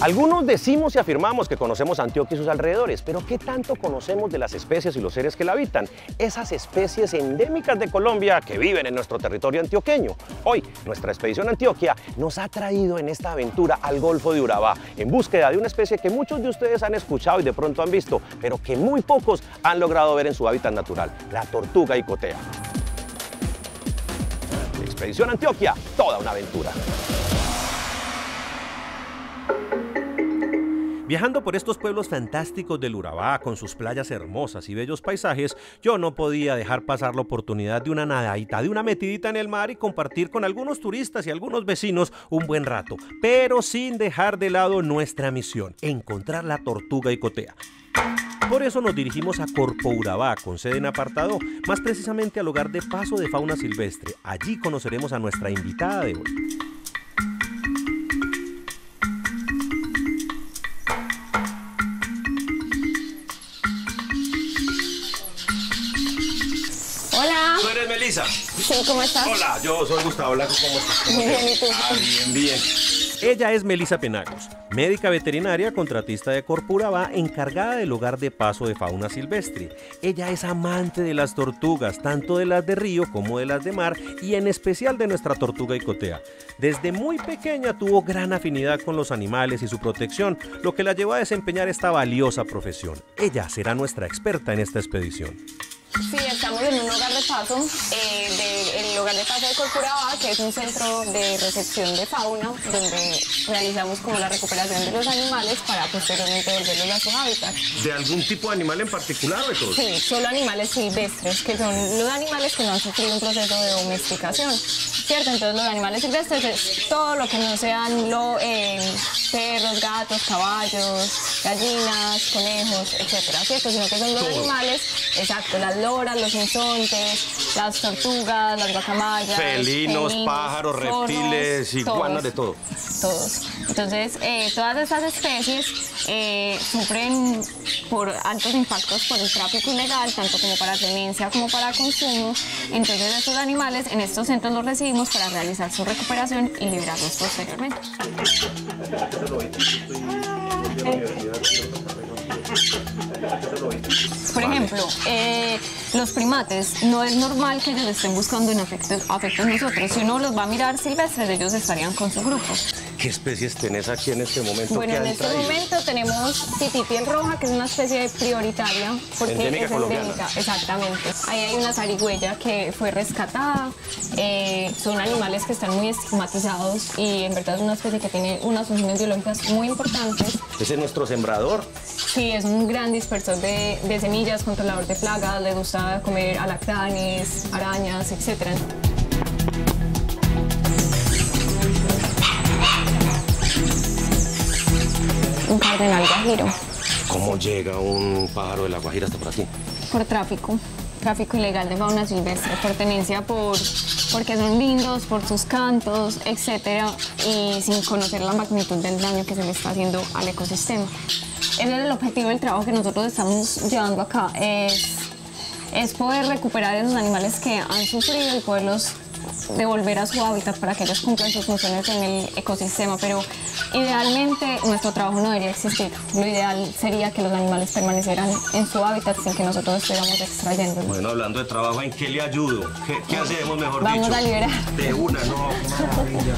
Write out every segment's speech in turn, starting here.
Algunos decimos y afirmamos que conocemos Antioquia y sus alrededores, pero ¿qué tanto conocemos de las especies y los seres que la habitan? Esas especies endémicas de Colombia que viven en nuestro territorio antioqueño. Hoy, nuestra expedición Antioquia nos ha traído en esta aventura al Golfo de Urabá, en búsqueda de una especie que muchos de ustedes han escuchado y de pronto han visto, pero que muy pocos han logrado ver en su hábitat natural, la tortuga icotea. Expedición Antioquia, toda una aventura. Viajando por estos pueblos fantásticos del Urabá, con sus playas hermosas y bellos paisajes, yo no podía dejar pasar la oportunidad de una nadadita, de una metidita en el mar y compartir con algunos turistas y algunos vecinos un buen rato, pero sin dejar de lado nuestra misión, encontrar la tortuga icotea. Por eso nos dirigimos a Corpo Urabá, con sede en Apartadó, más precisamente al hogar de paso de fauna silvestre. Allí conoceremos a nuestra invitada de hoy. Melissa. Sí, ¿cómo estás? Hola, yo soy Gustavo Blanco, ¿cómo estás? Muy bien, ¿y tú? Bien, bien. Ella es Melissa Penagos, médica veterinaria, contratista de Corpo Urabá, encargada del hogar de paso de fauna silvestre. Ella es amante de las tortugas, tanto de las de río como de las de mar, y en especial de nuestra tortuga icotea. Desde muy pequeña tuvo gran afinidad con los animales y su protección, lo que la llevó a desempeñar esta valiosa profesión. Ella será nuestra experta en esta expedición. Sí, estamos en un hogar de paso, el hogar de paso de Corpo Urabá, que es un centro de recepción de fauna, donde realizamos como la recuperación de los animales para posteriormente volverlos a su hábitat. ¿De algún tipo de animal en particular o de todos? Sí, solo animales silvestres, que son los animales que no han sufrido un proceso de domesticación, ¿cierto? Entonces los animales silvestres es todo lo que no sean perros, gatos, caballos, gallinas, conejos, etcétera, ¿cierto? Sino que son los animales, exacto, las loras, los insontes, las tortugas, las guacamayas, felinos, pájaros, zorros, reptiles, iguanas, de todo. Todos. Entonces, todas estas especies sufren por altos impactos por el tráfico ilegal, tanto como para tenencia como para consumo. Entonces, estos animales en estos centros los recibimos para realizar su recuperación y liberarlos posteriormente. Por ejemplo, los primates, no es normal que ellos estén buscando en afecto a nosotros. Si uno los va a mirar silvestres, ellos estarían con su grupo. ¿Qué especies tenés aquí en este momento? Bueno, en este momento tenemos titipiel roja, que es una especie prioritaria, porque endémica es colombiana. endémica, exactamente. Ahí hay una zarigüeya que fue rescatada. Son animales que están muy estigmatizados y en verdad es una especie que tiene unas funciones biológicas muy importantes. ¿Ese es nuestro sembrador? Sí, es un gran dispersor de semillas, controlador de plagas, le gusta comer alacranes, arañas, etc. Un cardenal guajiro. ¿Cómo llega un pájaro de la Guajira hasta por aquí? Por tráfico ilegal de fauna silvestre, por tenencia, porque son lindos, por sus cantos, etc. Y sin conocer la magnitud del daño que se le está haciendo al ecosistema. Ese es el objetivo del trabajo que nosotros estamos llevando acá, es es poder recuperar esos animales que han sufrido y poderlos devolver a su hábitat para que ellos cumplan sus funciones en el ecosistema, pero idealmente nuestro trabajo no debería existir. Lo ideal sería que los animales permanecieran en su hábitat sin que nosotros estuviéramos extrayéndolos. Bueno, hablando de trabajo, ¿en qué le ayudo? ¿Qué hacemos, mejor dicho? Vamos a liberar. De una, no, qué maravilla.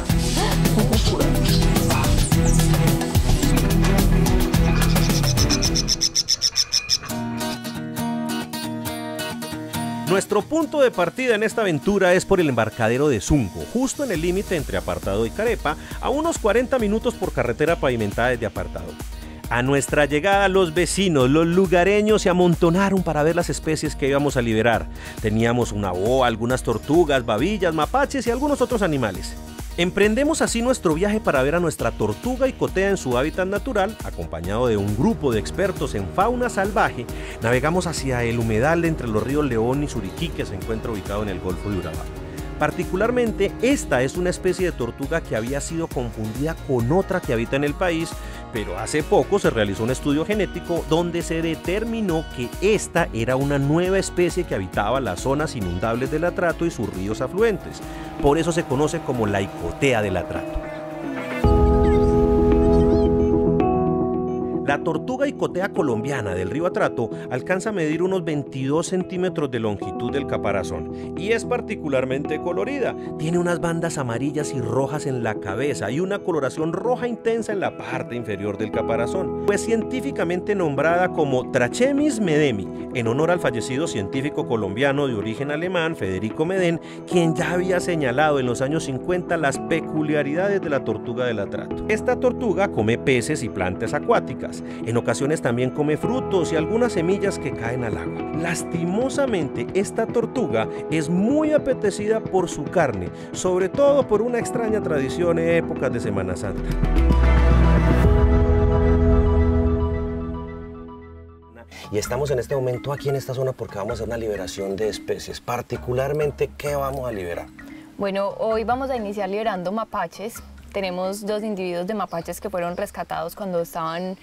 Nuestro punto de partida en esta aventura es por el embarcadero de Zungo, justo en el límite entre Apartado y Carepa, a unos 40 minutos por carretera pavimentada desde Apartado. A nuestra llegada, los vecinos, los lugareños se amontonaron para ver las especies que íbamos a liberar. Teníamos una boa, algunas tortugas, babillas, mapaches y algunos otros animales. Emprendemos así nuestro viaje para ver a nuestra tortuga icotea en su hábitat natural, acompañado de un grupo de expertos en fauna salvaje. Navegamos hacia el humedal entre los ríos León y Suriquí, que se encuentra ubicado en el Golfo de Urabá. Particularmente, esta es una especie de tortuga que había sido confundida con otra que habita en el país, pero hace poco se realizó un estudio genético donde se determinó que esta era una nueva especie que habitaba las zonas inundables del Atrato y sus ríos afluentes. Por eso se conoce como la icotea del Atrato. La tortuga icotea colombiana del río Atrato alcanza a medir unos 22 centímetros de longitud del caparazón y es particularmente colorida. Tiene unas bandas amarillas y rojas en la cabeza y una coloración roja intensa en la parte inferior del caparazón. Fue científicamente nombrada como Trachemis medemi, en honor al fallecido científico colombiano de origen alemán, Federico Medem, quien ya había señalado en los años 50 las peculiaridades de la tortuga del Atrato. Esta tortuga come peces y plantas acuáticas. En ocasiones también come frutos y algunas semillas que caen al agua. Lastimosamente, esta tortuga es muy apetecida por su carne, sobre todo por una extraña tradición en épocas de Semana Santa. Y estamos en este momento aquí en esta zona porque vamos a hacer una liberación de especies. Particularmente, ¿qué vamos a liberar? Bueno, hoy vamos a iniciar liberando mapaches. Tenemos 2 individuos de mapaches que fueron rescatados cuando estaban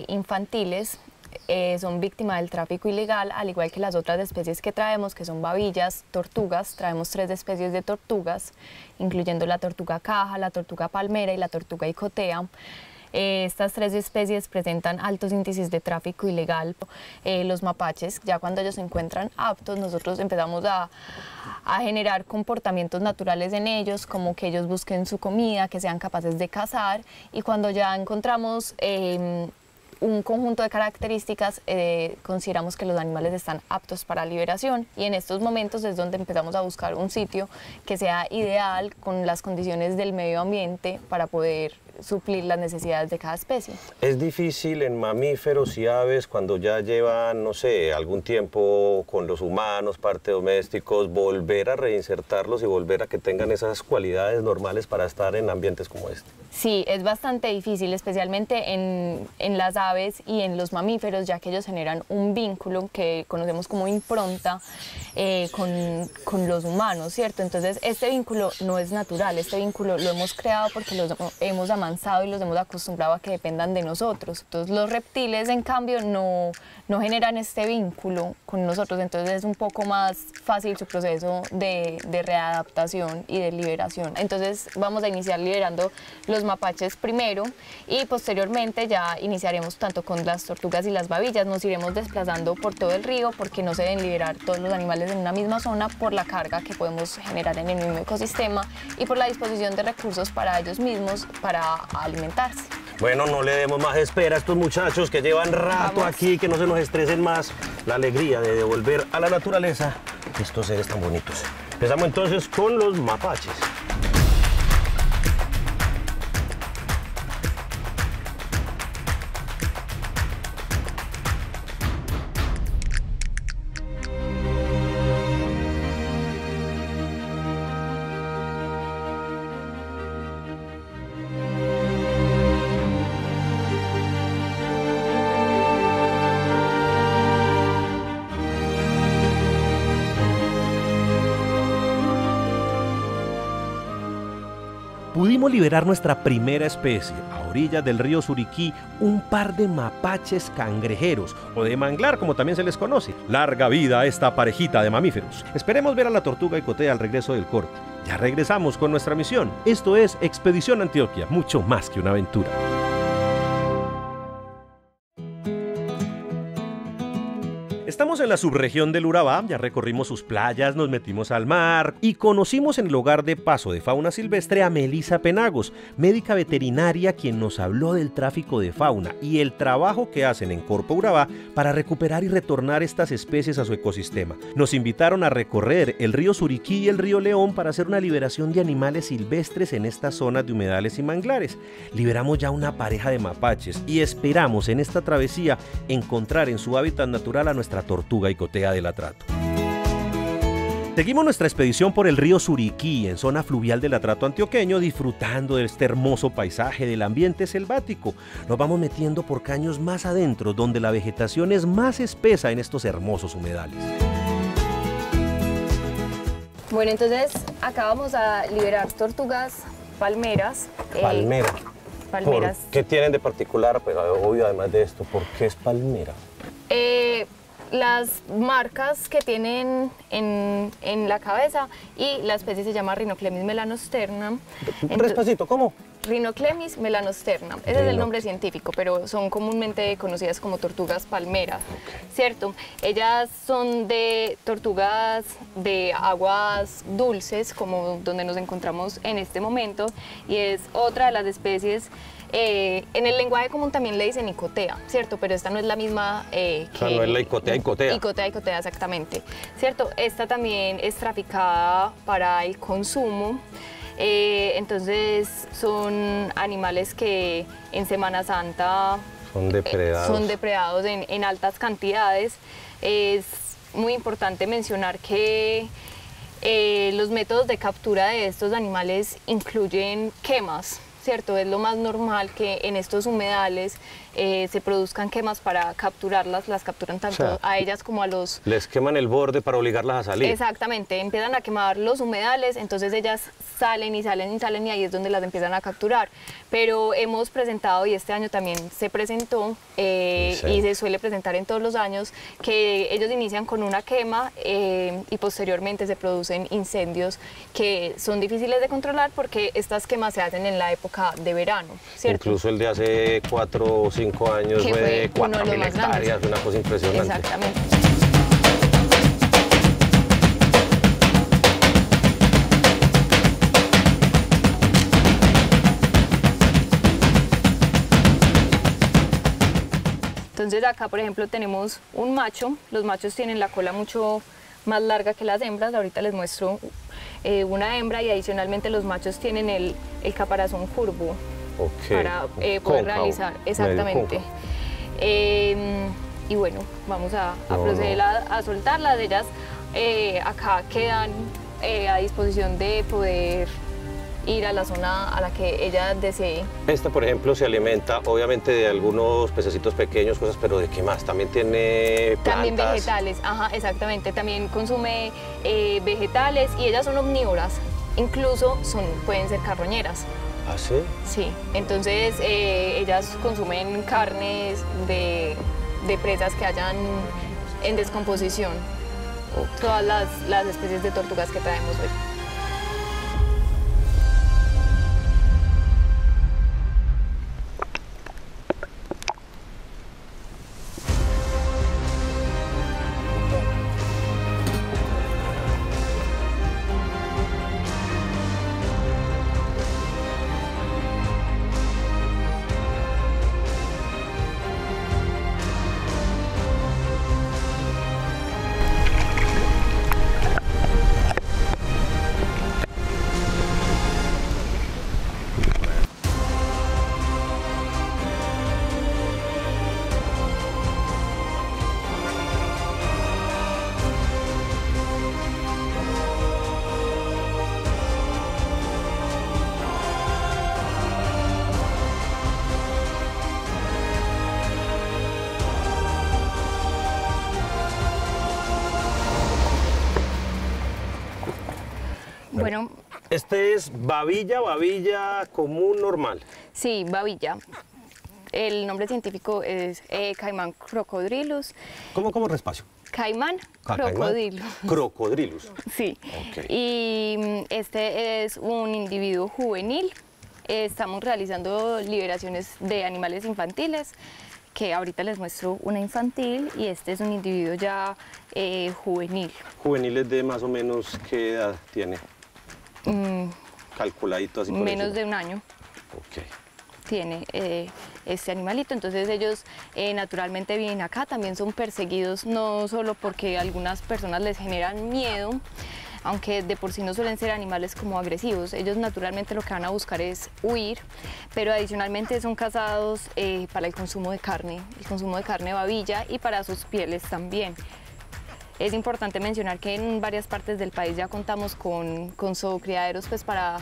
infantiles. Son víctimas del tráfico ilegal, al igual que las otras especies que traemos, que son babillas, tortugas. Traemos 3 especies de tortugas, incluyendo la tortuga caja, la tortuga palmera y la tortuga icotea. Estas 3 especies presentan altos índices de tráfico ilegal. Los mapaches, ya cuando ellos se encuentran aptos, nosotros empezamos a generar comportamientos naturales en ellos, como que ellos busquen su comida, que sean capaces de cazar, y cuando ya encontramos un conjunto de características, consideramos que los animales están aptos para liberación, y en estos momentos es donde empezamos a buscar un sitio que sea ideal con las condiciones del medio ambiente para poder suplir las necesidades de cada especie. Es difícil en mamíferos y aves cuando ya llevan, no sé, algún tiempo con los humanos, parte domésticos, volver a reinsertarlos y volver a que tengan esas cualidades normales para estar en ambientes como este. Sí, es bastante difícil, especialmente en las aves y en los mamíferos, ya que ellos generan un vínculo que conocemos como impronta con los humanos, ¿cierto? Entonces, este vínculo no es natural, este vínculo lo hemos creado porque los hemos amanzado y los hemos acostumbrado a que dependan de nosotros. Entonces, los reptiles, en cambio, no generan este vínculo con nosotros, entonces es un poco más fácil su proceso de readaptación y de liberación. Entonces, vamos a iniciar liberando los mapaches primero y posteriormente ya iniciaremos tanto con las tortugas y las babillas. Nos iremos desplazando por todo el río porque no se deben liberar todos los animales en una misma zona por la carga que podemos generar en el mismo ecosistema y por la disposición de recursos para ellos mismos para alimentarse. Bueno, no le demos más espera a estos muchachos que llevan rato aquí, que no se nos estresen más. La alegría de devolver a la naturaleza estos seres tan bonitos. Empezamos entonces con los mapaches. Pudimos liberar nuestra primera especie, a orillas del río Suriquí, un par de mapaches cangrejeros, o de manglar como también se les conoce. Larga vida a esta parejita de mamíferos. Esperemos ver a la tortuga icotea al regreso del corte. Ya regresamos con nuestra misión. Esto es Expedición Antioquia, mucho más que una aventura. Estamos en la subregión del Urabá, ya recorrimos sus playas, nos metimos al mar y conocimos en el hogar de paso de fauna silvestre a Melissa Penagos, médica veterinaria quien nos habló del tráfico de fauna y el trabajo que hacen en Corpo Urabá para recuperar y retornar estas especies a su ecosistema. Nos invitaron a recorrer el río Suriquí y el río León para hacer una liberación de animales silvestres en estas zonas de humedales y manglares. Liberamos ya una pareja de mapaches y esperamos en esta travesía encontrar en su hábitat natural a nuestra tortuga icotea del Atrato. Seguimos nuestra expedición por el río Suriquí, en zona fluvial del Atrato antioqueño, disfrutando de este hermoso paisaje del ambiente selvático. Nos vamos metiendo por caños más adentro, donde la vegetación es más espesa en estos hermosos humedales. Bueno, entonces acá vamos a liberar tortugas palmeras. Palmera. Palmeras. ¿Qué tienen de particular? Pues obvio, además de esto, ¿por qué es palmera? Las marcas que tienen en la cabeza, y la especie se llama Rhinoclemis melanosternam. Despacito, ¿cómo? Rhinoclemis melanosternam, ese es el nombre científico, pero son comúnmente conocidas como tortugas palmeras, ¿cierto? Ellas son de tortugas de aguas dulces, como donde nos encontramos en este momento, y es otra de las especies. En el lenguaje común también le dicen icotea, ¿cierto? Pero esta no es la misma que... O sea, no es la icotea, icotea. Icotea, exactamente, ¿cierto? Esta también es traficada para el consumo. Entonces son animales que en Semana Santa son depredados en altas cantidades. Es muy importante mencionar que los métodos de captura de estos animales incluyen quemas, ¿cierto? Es lo más normal que en estos humedales se produzcan quemas para capturarlas, las capturan tanto a ellas como a los... Les queman el borde para obligarlas a salir. Exactamente, empiezan a quemar los humedales, entonces ellas salen y salen y salen y ahí es donde las empiezan a capturar. Pero hemos presentado, y este año también se presentó, y se suele presentar en todos los años, que ellos inician con una quema y posteriormente se producen incendios que son difíciles de controlar porque estas quemas se hacen en la época de verano, ¿cierto? Incluso el de hace 4 o 5 años que fue de 4.000 hectáreas, una cosa impresionante. Exactamente. Entonces acá, por ejemplo, tenemos un macho. Los machos tienen la cola mucho más larga que las hembras. Ahorita les muestro una hembra, y adicionalmente los machos tienen el caparazón curvo para poder realizar. Exactamente. Y bueno, vamos a proceder a soltarlas. Ellas acá quedan a disposición de poder ir a la zona a la que ella desee. Esta, por ejemplo, se alimenta obviamente de algunos pececitos pequeños, cosas, pero ¿de qué más? También tiene plantas. También vegetales, ajá, exactamente. También consume vegetales, y ellas son omnívoras, incluso pueden ser carroñeras. ¿Ah, sí? Sí, entonces ellas consumen carnes de presas que hayan en descomposición. Okay. Todas las especies de tortugas que traemos hoy. Bueno, Este es babilla común normal. Sí, babilla. El nombre científico es Caimán crocodrilus. ¿Cómo despacio? Caimán crocodrilus. Crocodrilus. Sí. Okay. Y este es un individuo juvenil. Estamos realizando liberaciones de animales infantiles, que ahorita les muestro una infantil, y este es un individuo ya juvenil. ¿Juveniles de más o menos qué edad tiene? Calculadito así por Menos encima. de un año. Ok. Tiene este animalito, entonces ellos naturalmente vienen acá, también son perseguidos no solo porque algunas personas les generan miedo, aunque de por sí no suelen ser animales como agresivos, ellos naturalmente lo que van a buscar es huir, pero adicionalmente son cazados para el consumo de carne babilla, y para sus pieles también. Es importante mencionar que en varias partes del país ya contamos con zoocriaderos pues para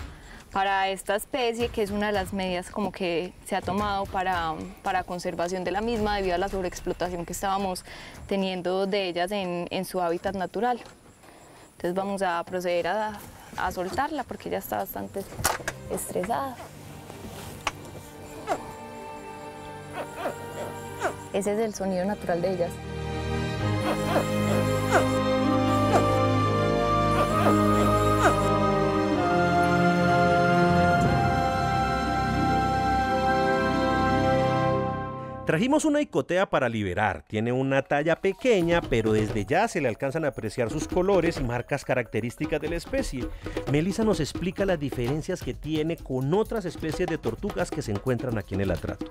esta especie, que es una de las medidas como que se ha tomado para conservación de la misma debido a la sobreexplotación que estábamos teniendo de ellas en su hábitat natural. Entonces vamos a proceder a soltarla porque ya está bastante estresada. Ese es el sonido natural de ellas. Trajimos una icotea para liberar. Tiene una talla pequeña, pero desde ya se le alcanzan a apreciar sus colores y marcas características de la especie. Melissa nos explica las diferencias que tiene con otras especies de tortugas que se encuentran aquí en el Atrato.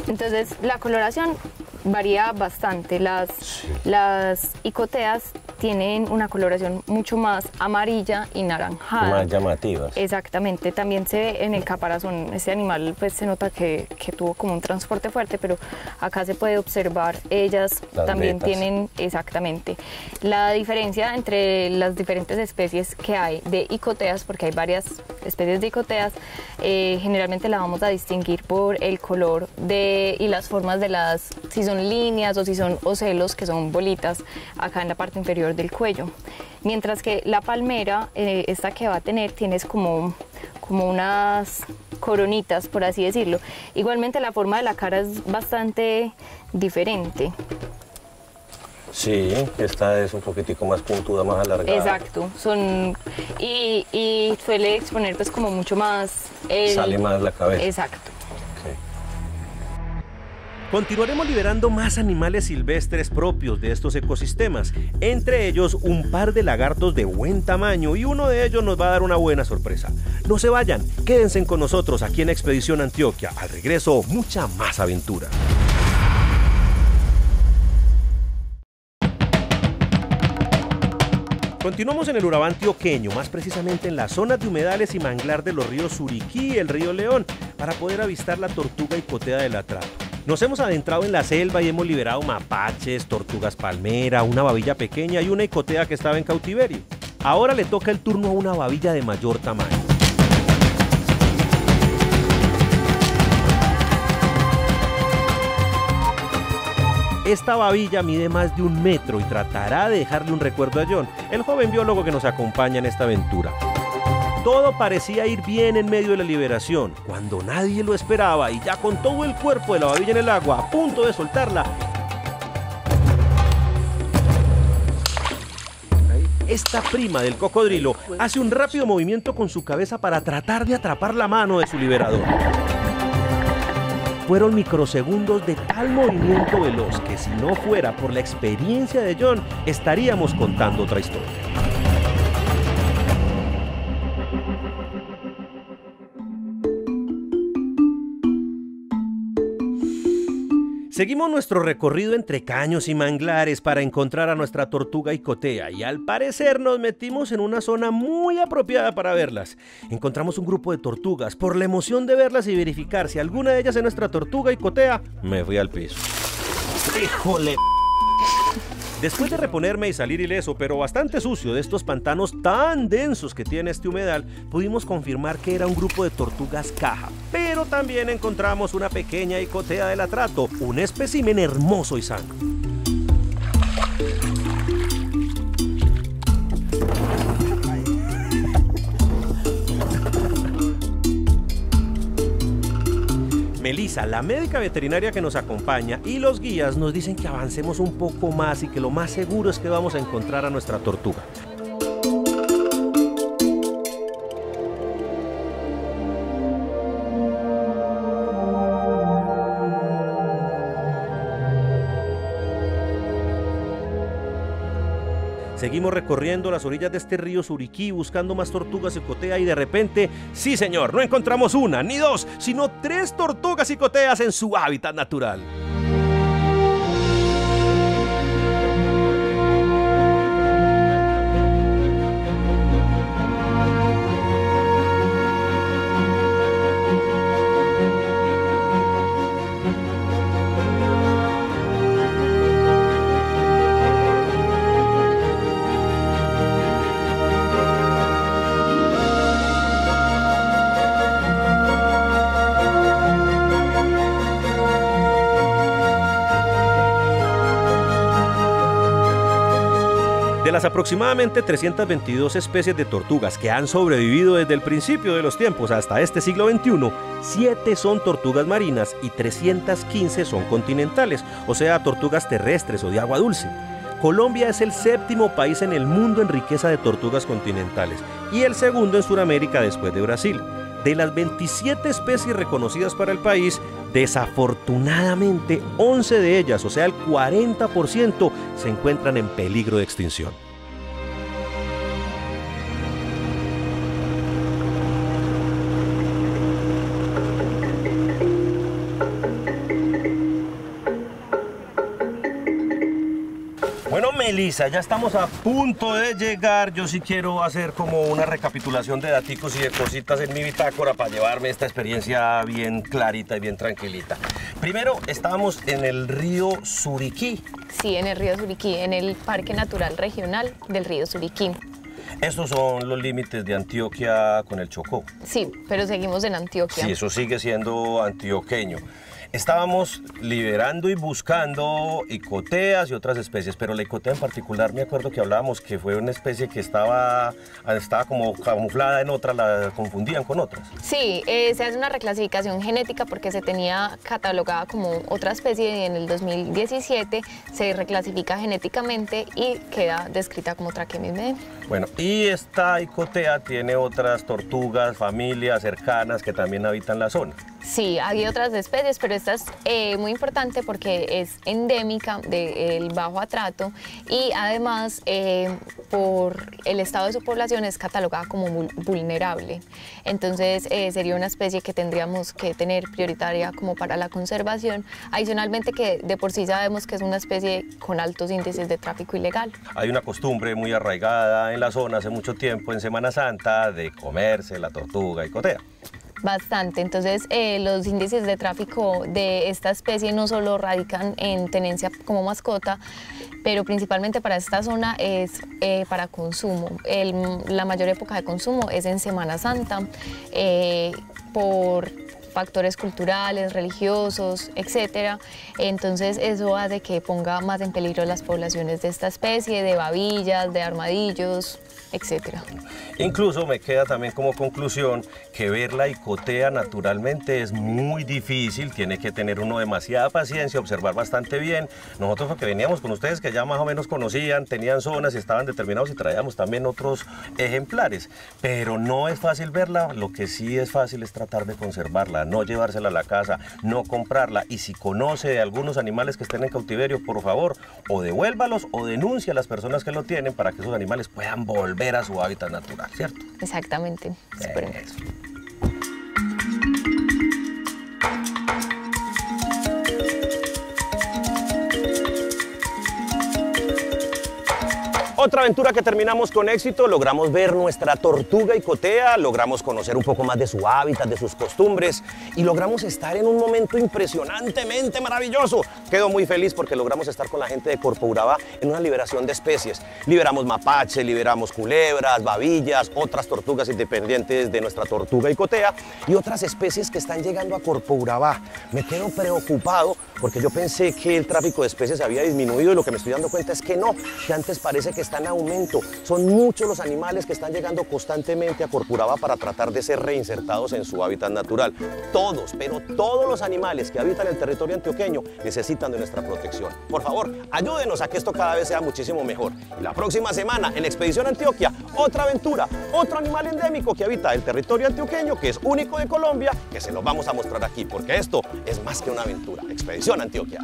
Entonces la coloración varía bastante. Las icoteas tienen una coloración mucho más amarilla y naranjada. Más llamativas. Exactamente, también se ve en el caparazón. Este animal pues se nota que tuvo como un transporte fuerte, pero acá se puede observar, ellas las también vetas. tienen exactamente. La diferencia entre las diferentes especies que hay de icoteas, porque hay varias especies de icoteas, generalmente la vamos a distinguir por el color y las formas de si son líneas o si son ocelos, que son bolitas acá en la parte inferior del cuello. Mientras que la palmera, esta que va a tener, tienes como unas coronitas, por así decirlo. Igualmente la forma de la cara es bastante diferente. Sí, esta es un poquitico más puntuda, más alargada. Exacto, y suele exponer pues como mucho más... Sale más la cabeza. Exacto. Continuaremos liberando más animales silvestres propios de estos ecosistemas, entre ellos un par de lagartos de buen tamaño, y uno de ellos nos va a dar una buena sorpresa. No se vayan, quédense con nosotros aquí en Expedición Antioquia. Al regreso, mucha más aventura. Continuamos en el Urabá antioqueño, más precisamente en las zonas de humedales y manglar de los ríos Suriquí y el río León, para poder avistar la tortuga icotea del Atrato. Nos hemos adentrado en la selva y hemos liberado mapaches, tortugas palmera, una babilla pequeña y una icotea que estaba en cautiverio. Ahora le toca el turno a una babilla de mayor tamaño. Esta babilla mide más de 1 metro y tratará de dejarle un recuerdo a John, el joven biólogo que nos acompaña en esta aventura. Todo parecía ir bien en medio de la liberación, cuando nadie lo esperaba, y ya con todo el cuerpo de la babilla en el agua, a punto de soltarla, esta prima del cocodrilo hace un rápido movimiento con su cabeza para tratar de atrapar la mano de su liberador. Fueron microsegundos de tal movimiento veloz que, si no fuera por la experiencia de John, estaríamos contando otra historia. Seguimos nuestro recorrido entre caños y manglares para encontrar a nuestra tortuga icotea, y al parecer nos metimos en una zona muy apropiada para verlas. Encontramos un grupo de tortugas. Por la emoción de verlas y verificar si alguna de ellas es nuestra tortuga icotea, me fui al piso. ¡Híjole! Después de reponerme y salir ileso, pero bastante sucio, de estos pantanos tan densos que tiene este humedal, pudimos confirmar que era un grupo de tortugas caja. Pero también encontramos una pequeña icotea del Atrato, un espécimen hermoso y sano. Melissa, la médica veterinaria que nos acompaña, y los guías nos dicen que avancemos un poco más y que lo más seguro es que vamos a encontrar a nuestra tortuga. Seguimos recorriendo las orillas de este río Suriquí buscando más tortugas cicotea y de repente, sí señor, no encontramos una, ni dos, sino 3 tortugas cicoteas en su hábitat natural. De las aproximadamente 322 especies de tortugas que han sobrevivido desde el principio de los tiempos hasta este siglo XXI, 7 son tortugas marinas y 315 son continentales, o sea, tortugas terrestres o de agua dulce. Colombia es el 7º país en el mundo en riqueza de tortugas continentales y el 2º en Sudamérica después de Brasil. De las 27 especies reconocidas para el país, desafortunadamente 11 de ellas, o sea el 40%, se encuentran en peligro de extinción. Bueno, Melissa, ya estamos a punto de llegar. Yo sí quiero hacer como una recapitulación de daticos y de cositas en mi bitácora para llevarme esta experiencia bien clarita y bien tranquilita. Primero, estábamos en el río Suriquí. Sí, en el río Suriquí, en el Parque Natural Regional del río Suriquí. Estos son los límites de Antioquia con el Chocó. Sí, pero seguimos en Antioquia. Sí, eso sigue siendo antioqueño. Estábamos liberando y buscando icoteas y otras especies, pero la icotea en particular, me acuerdo que hablábamos que fue una especie que estaba como camuflada en otra, la confundían con otras. Sí, se hace una reclasificación genética porque se tenía catalogada como otra especie y en el 2017 se reclasifica genéticamente y queda descrita como Trachemis. Bueno, y esta icotea tiene otras tortugas, familias cercanas que también habitan la zona. Sí, hay otras especies, pero esta es muy importante porque es endémica del Bajo Atrato y además por el estado de su población es catalogada como vulnerable. Entonces sería una especie que tendríamos que tener prioritaria como para la conservación. Adicionalmente que de por sí sabemos que es una especie con altos índices de tráfico ilegal. Hay una costumbre muy arraigada en la zona hace mucho tiempo en Semana Santa de comerse la tortuga icotea. Bastante, entonces los índices de tráfico de esta especie no solo radican en tenencia como mascota, pero principalmente para esta zona es para consumo. La mayor época de consumo es en Semana Santa, por factores culturales, religiosos, etcétera. Entonces eso hace que ponga más en peligro las poblaciones de esta especie, de babillas, de armadillos, etcétera. Incluso me queda también como conclusión que ver la icotea naturalmente es muy difícil, tiene que tener uno demasiada paciencia, observar bastante bien. Nosotros porque veníamos con ustedes que ya más o menos conocían, tenían zonas y estaban determinados y traíamos también otros ejemplares, pero no es fácil verla, lo que sí es fácil es tratar de conservarla, no llevársela a la casa, no comprarla y si conoce de algunos animales que estén en cautiverio, por favor, o devuélvalos o denuncie a las personas que lo tienen para que esos animales puedan volver a su hábitat natural, ¿cierto? Exactamente. Eso. Otra aventura que terminamos con éxito, logramos ver nuestra tortuga icotea, logramos conocer un poco más de su hábitat, de sus costumbres y logramos estar en un momento impresionantemente maravilloso. Quedo muy feliz porque logramos estar con la gente de Corpourabá en una liberación de especies. Liberamos mapache, liberamos culebras, babillas, otras tortugas independientes de nuestra tortuga icotea y otras especies que están llegando a Corpourabá. Me quedo preocupado porque yo pensé que el tráfico de especies había disminuido y lo que me estoy dando cuenta es que no, que antes parece que está en aumento. Son muchos los animales que están llegando constantemente a Corpuraba para tratar de ser reinsertados en su hábitat natural. Todos, pero todos los animales que habitan el territorio antioqueño necesitan de nuestra protección. Por favor, ayúdenos a que esto cada vez sea muchísimo mejor. Y la próxima semana en Expedición Antioquia, otra aventura, otro animal endémico que habita el territorio antioqueño, que es único de Colombia, que se lo vamos a mostrar aquí, porque esto es más que una aventura. Expedición Antioquia.